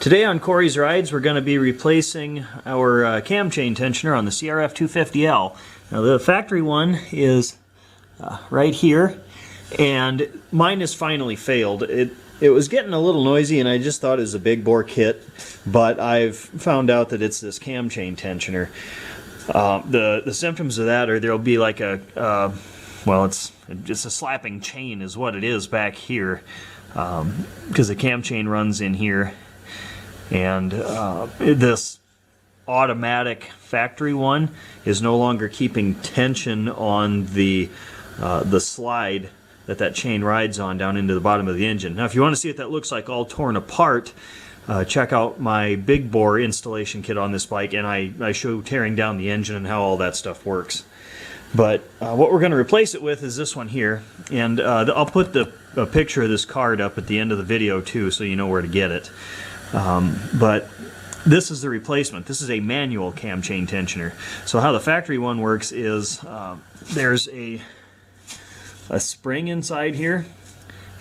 Today on Kory's Rides, we're going to be replacing our cam chain tensioner on the CRF250L. Now the factory one is right here, and mine has finally failed. It was getting a little noisy, and I just thought it was a big bore kit, but I've found out that it's this cam chain tensioner. The symptoms of that are there'll be like well, it's just a slapping chain is what it is back here, because the cam chain runs in here. And this automatic factory one is no longer keeping tension on the slide that chain rides on down into the bottom of the engine. Now if you want to see what that looks like all torn apart, check out my big bore installation kit on this bike, and I show tearing down the engine and how all that stuff works. But what we're going to replace it with is this one here, and I'll put a picture of this card up at the end of the video too, so you know where to get it. But this is the replacement. This is a manual cam chain tensioner. So how the factory one works is there's a spring inside here,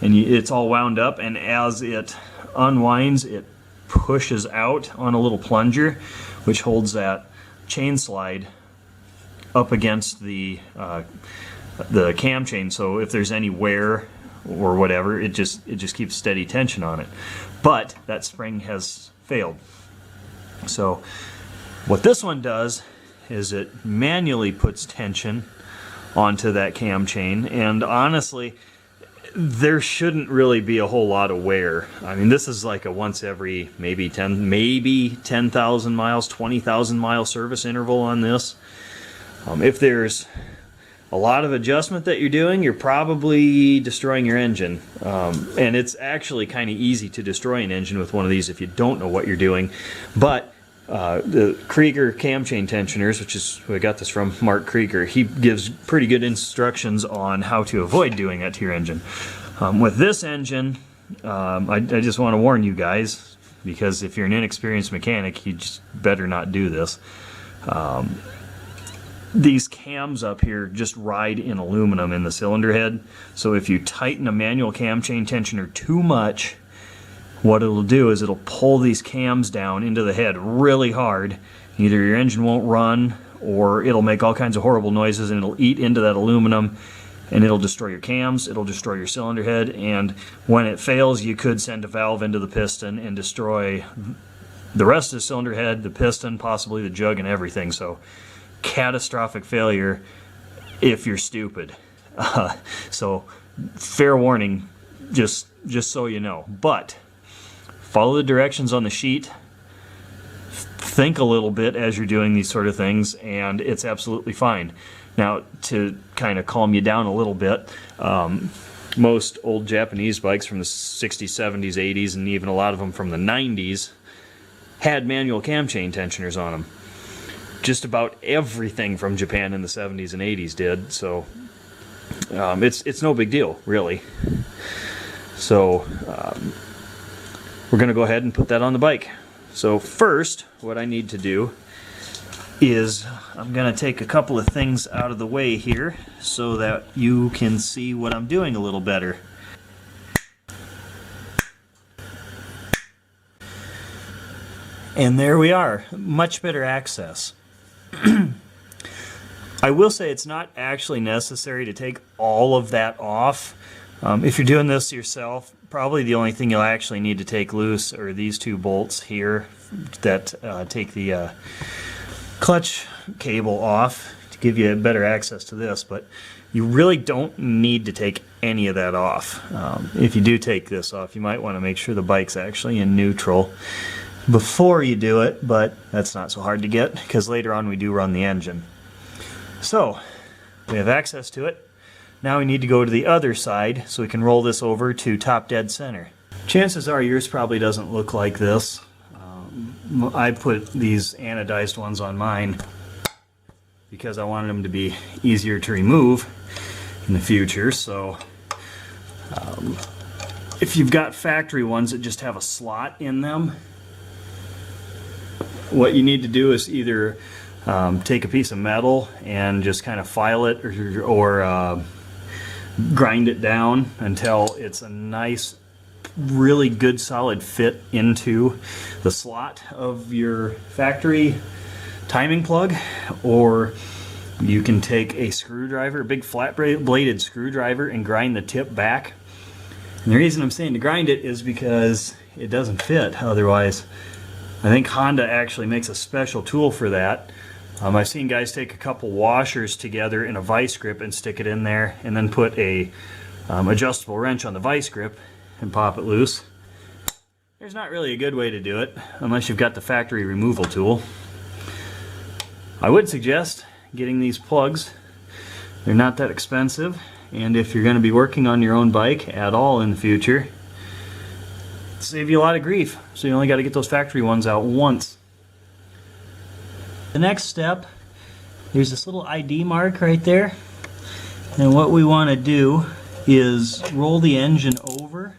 and it's all wound up, and as it unwinds, it pushes out on a little plunger which holds that chain slide up against the cam chain, so if there's any wear or whatever, it just keeps steady tension on it. But that spring has failed. So what this one does is it manually puts tension onto that cam chain, and honestly there shouldn't really be a whole lot of wear. I mean, this is like a once every maybe 10,000 miles, 20,000 mile service interval on this. If there's a lot of adjustment that you're doing, you're probably destroying your engine. And it's actually kind of easy to destroy an engine with one of these if you don't know what you're doing. But the Krieger cam chain tensioners, which is who I got this from, Mark Krieger, he gives pretty good instructions on how to avoid doing that to your engine. With this engine, I just want to warn you guys, because if you're an inexperienced mechanic, you just better not do this. These cams up here just ride in aluminum in the cylinder head, so if you tighten a manual cam chain tensioner too much, what it'll do is it'll pull these cams down into the head really hard. Either your engine won't run, or it'll make all kinds of horrible noises, and it'll eat into that aluminum, and it'll destroy your cams, it'll destroy your cylinder head, and when it fails, you could send a valve into the piston and destroy the rest of the cylinder head, the piston, possibly the jug, and everything. So catastrophic failure if you're stupid. So fair warning, just so you know. But follow the directions on the sheet, think a little bit as you're doing these sort of things, and it's absolutely fine. Now, to kind of calm you down a little bit, most old Japanese bikes from the 60s, 70s, 80s, and even a lot of them from the 90s had manual cam chain tensioners on them. Just about everything from Japan in the 70s and 80s did, so it's no big deal, really. So we're going to go ahead and put that on the bike. So first, what I need to do is I'm going to take a couple of things out of the way here so that you can see what I'm doing a little better. And there we are, much better access. I will say it's not actually necessary to take all of that off. If you're doing this yourself, probably the only thing you'll actually need to take loose are these two bolts here that take the clutch cable off to give you better access to this, but you really don't need to take any of that off. If you do take this off, you might want to make sure the bike's actually in neutral before you do it, but that's not so hard to get because later on we do run the engine. So we have access to it. Now we need to go to the other side so we can roll this over to top dead center. Chances are yours probably doesn't look like this. I put these anodized ones on mine because I wanted them to be easier to remove in the future. So if you've got factory ones that just have a slot in them, what you need to do is either take a piece of metal and just kind of file it, or grind it down until it's a nice really good solid fit into the slot of your factory timing plug, or you can take a screwdriver, a big flat bladed screwdriver, and grind the tip back. And the reason I'm saying to grind it is because it doesn't fit otherwise. I think Honda actually makes a special tool for that. I've seen guys take a couple washers together in a vice grip and stick it in there, and then put a adjustable wrench on the vice grip and pop it loose. There's not really a good way to do it unless you've got the factory removal tool. I would suggest getting these plugs. They're not that expensive, and if you're going to be working on your own bike at all in the future, save you a lot of grief. So you only got to get those factory ones out once. The next step, there's this little ID mark right there, and what we want to do is roll the engine over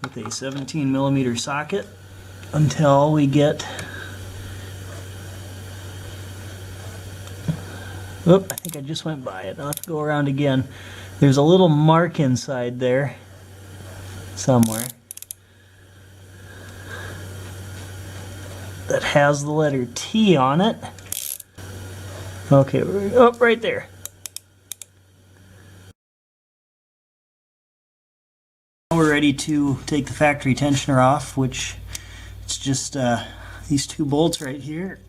with a 17mm socket until we get, oop, I think I just went by it. I'll have to go around again. There's a little mark inside there somewhere that has the letter T on it. Okay, oh, right there. Now we're ready to take the factory tensioner off, which it's just these two bolts right here.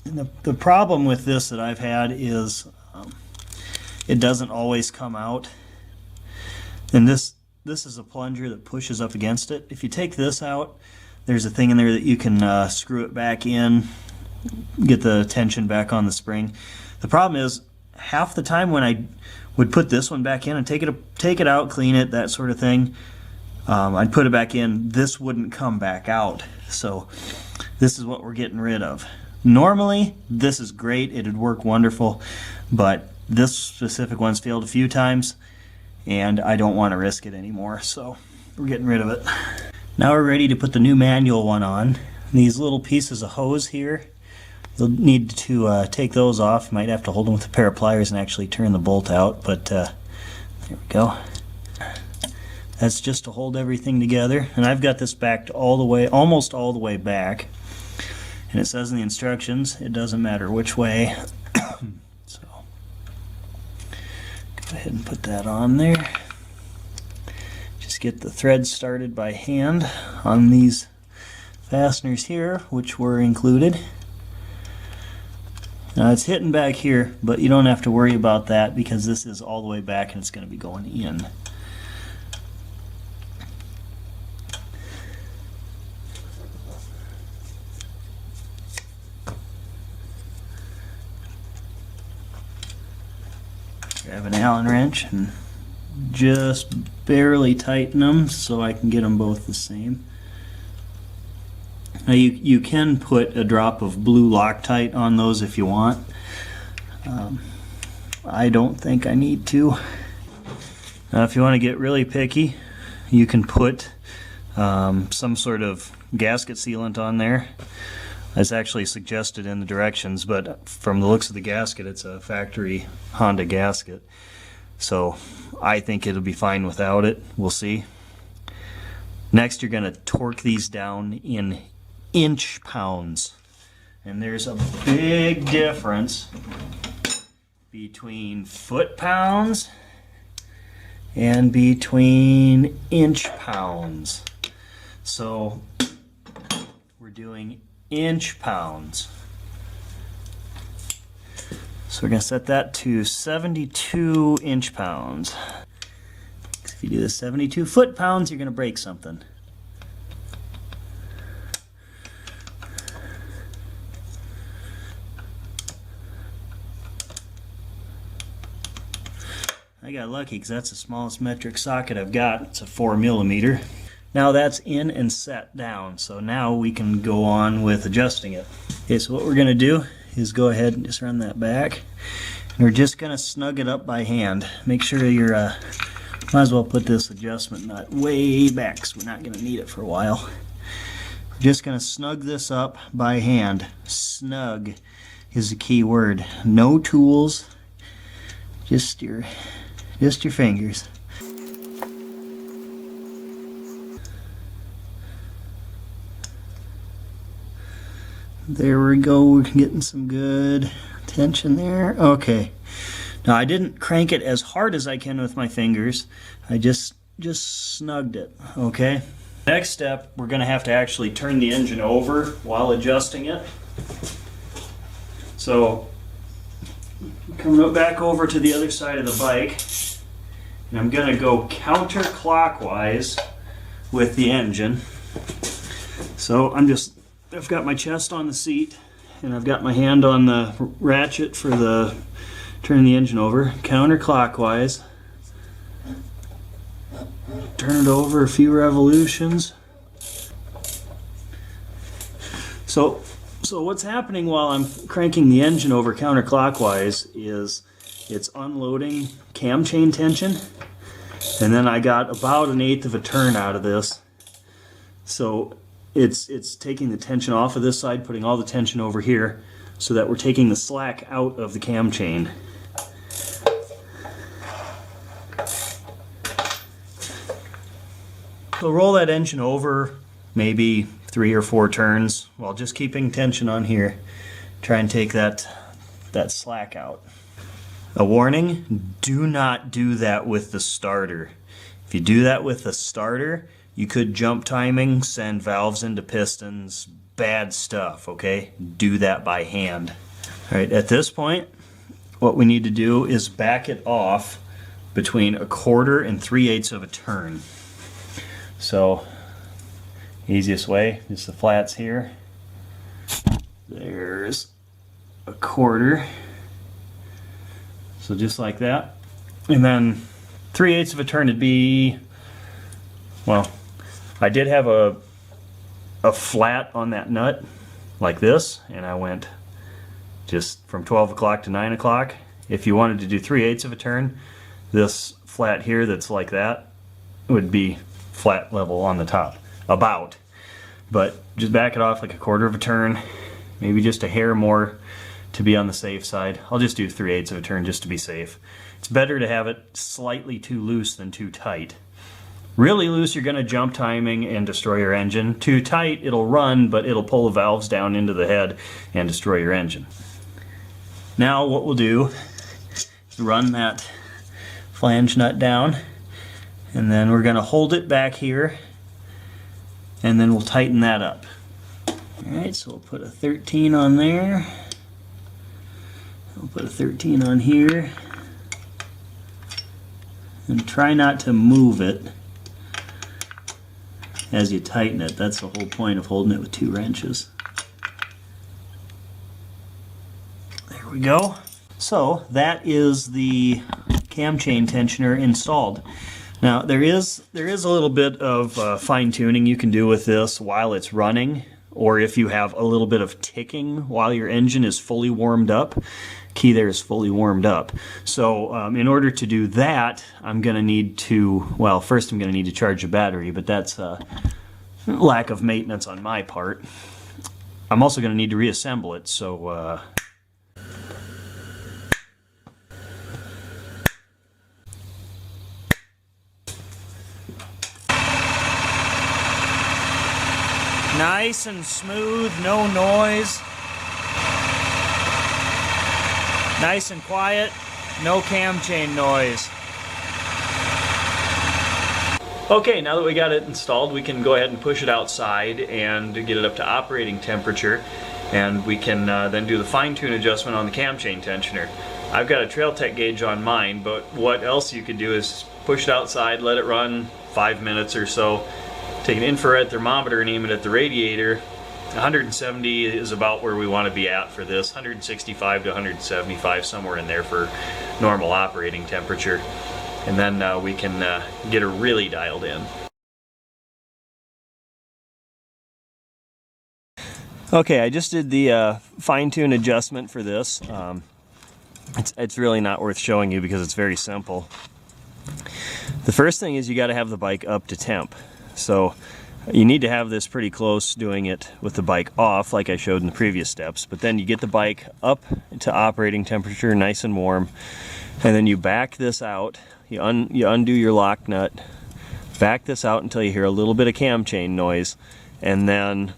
And the problem with this that I've had is it doesn't always come out. And this is a plunger that pushes up against it. If you take this out, there's a thing in there that you can screw it back in, get the tension back on the spring. The problem is, half the time when I would put this one back in and take it out, clean it, that sort of thing, I'd put it back in, this wouldn't come back out. So this is what we're getting rid of. Normally, this is great, it'd work wonderful, but this specific one's failed a few times, and I don't want to risk it anymore, so we're getting rid of it. Now we're ready to put the new manual one on. These little pieces of hose here, you'll need to take those off. You might have to hold them with a pair of pliers and actually turn the bolt out, but there we go. That's just to hold everything together, and I've got this backed all the way, almost all the way back, and it says in the instructions it doesn't matter which way. So go ahead and put that on there. Just get the threads started by hand on these fasteners here, which were included. Now it's hitting back here, but you don't have to worry about that because this is all the way back and it's going to be going in. Grab an Allen wrench and just barely tighten them so I can get them both the same. Now you can put a drop of blue Loctite on those if you want. I don't think I need to. Now if you want to get really picky, you can put some sort of gasket sealant on there. That's actually suggested in the directions, but from the looks of the gasket, it's a factory Honda gasket. So I think it'll be fine without it. We'll see. Next, you're going to torque these down in inch pounds. And there's a big difference between foot pounds and between inch pounds. So we're doing inch pounds. So we're going to set that to 72 inch pounds. If you do the 72 foot pounds, you're going to break something. I got lucky because that's the smallest metric socket I've got. It's a 4mm. Now that's in and set down, so now we can go on with adjusting it. Okay, so what we're going to do is go ahead and just run that back. And we're just going to snug it up by hand. Make sure you're, might as well put this adjustment nut way back because we're not going to need it for a while. We're just going to snug this up by hand. Snug is the key word. No tools, just your fingers. There we go, we're getting some good tension there. Okay. Now I didn't crank it as hard as I can with my fingers. I just snugged it, okay? Next step, we're gonna have to actually turn the engine over while adjusting it. So, coming back over to the other side of the bike, and I'm gonna go counterclockwise with the engine. So I've got my chest on the seat, and I've got my hand on the ratchet for the turning the engine over, counterclockwise. Turn it over a few revolutions. So what's happening while I'm cranking the engine over counterclockwise is it's unloading cam chain tension, and then I got about 1/8 of a turn out of this. So it's taking the tension off of this side, putting all the tension over here, so that we're taking the slack out of the cam chain. So roll that engine over maybe 3 or 4 turns while just keeping tension on here. Try and take that slack out. A warning, do not do that with the starter. If you do that with the starter, you could jump timing, send valves into pistons, bad stuff, okay? Do that by hand. All right, at this point, what we need to do is back it off between 1/4 and 3/8 of a turn. So, easiest way is the flats here. There's 1/4. So just like that. And then 3/8 of a turn would be, well, I did have a flat on that nut like this, and I went just from 12 o'clock to 9 o'clock. If you wanted to do 3/8 of a turn, this flat here that's like that would be flat level on the top, about. But just back it off like 1/4 of a turn, maybe just a hair more to be on the safe side. I'll just do 3/8 of a turn just to be safe. It's better to have it slightly too loose than too tight. Really loose, you're going to jump timing and destroy your engine. Too tight, it'll run, but it'll pull the valves down into the head and destroy your engine. Now what we'll do is run that flange nut down, and then we're going to hold it back here, and then we'll tighten that up. Alright, so we'll put a 13 on there. We'll put a 13 on here. And try not to move it as you tighten it. That's the whole point of holding it with 2 wrenches. There we go. So that is the cam chain tensioner installed. Now there is a little bit of fine-tuning you can do with this while it's running, or if you have a little bit of ticking while your engine is fully warmed up. Key there is fully warmed up. So in order to do that, I'm going to need to, well, first I'm going to need to charge the battery, but that's a lack of maintenance on my part. I'm also going to need to reassemble it, so nice and smooth, no noise. Nice and quiet, no cam chain noise. Okay, now that we got it installed, we can go ahead and push it outside and get it up to operating temperature, and we can then do the fine-tune adjustment on the cam chain tensioner. I've got a Trail Tech gauge on mine, but what else you could do is push it outside, let it run 5 minutes or so, take an infrared thermometer and aim it at the radiator. 170 is about where we want to be at for this. 165 to 175, somewhere in there for normal operating temperature. And then we can get her really dialed in. Okay, I just did the fine-tune adjustment for this. It's really not worth showing you because it's very simple. The first thing is you got to have the bike up to temp. So You need to have this pretty close, doing it with the bike off like I showed in the previous steps, but then you get the bike up to operating temperature, nice and warm, and then you back this out, you undo your lock nut, back this out until you hear a little bit of cam chain noise, and then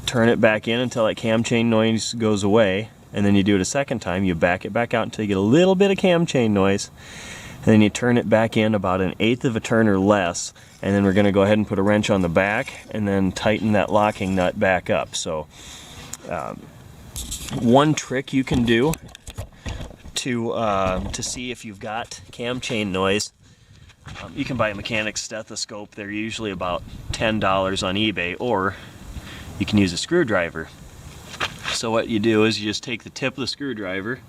turn it back in until that cam chain noise goes away, and then you do it a second time, you back it back out until you get a little bit of cam chain noise, and then you turn it back in about 1/8 of a turn or less, and then we're going to go ahead and put a wrench on the back and then tighten that locking nut back up. So one trick you can do to see if you've got cam chain noise, you can buy a mechanic's stethoscope. They're usually about $10 on eBay, or you can use a screwdriver. So what you do is you just take the tip of the screwdriver,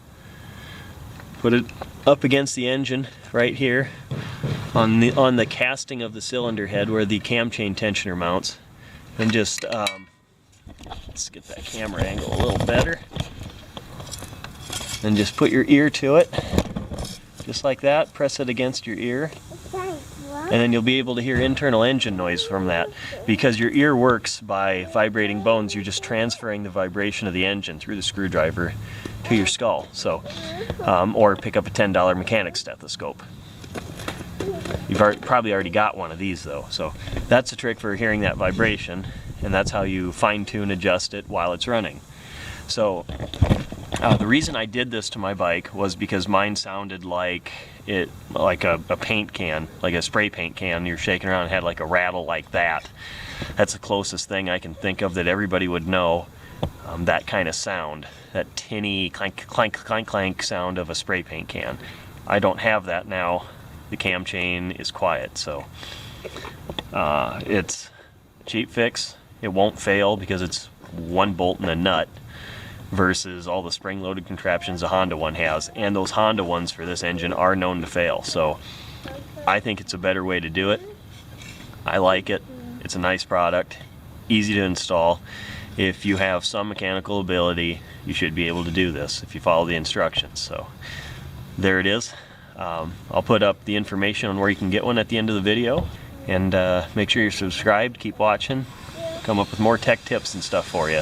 put it up against the engine right here on the casting of the cylinder head where the cam chain tensioner mounts, and just let's get that camera angle a little better, and just put your ear to it just like that. Press it against your ear, and then you'll be able to hear internal engine noise from that. Because your ear works by vibrating bones, you're just transferring the vibration of the engine through the screwdriver to your skull. So, or pick up a $10 mechanic's stethoscope. You've probably already got one of these though. So that's a trick for hearing that vibration, and that's how you fine-tune, adjust it while it's running. So the reason I did this to my bike was because mine sounded like a paint can, like a spray paint can you're shaking around, and had like a rattle like that. That's the closest thing I can think of that everybody would know, that kind of sound, that tinny clank clank clank clank sound of a spray paint can. I don't have that now. The cam chain is quiet, so it's a cheap fix. It won't fail because it's one bolt and a nut, versus all the spring-loaded contraptions a Honda one has, and those Honda ones for this engine are known to fail. So I think it's a better way to do it. I like it. It's a nice product, easy to install. If you have some mechanical ability, you should be able to do this if you follow the instructions. So there it is. I'll put up the information on where you can get one at the end of the video, and make sure you're subscribed, keep watching, come up with more tech tips and stuff for you.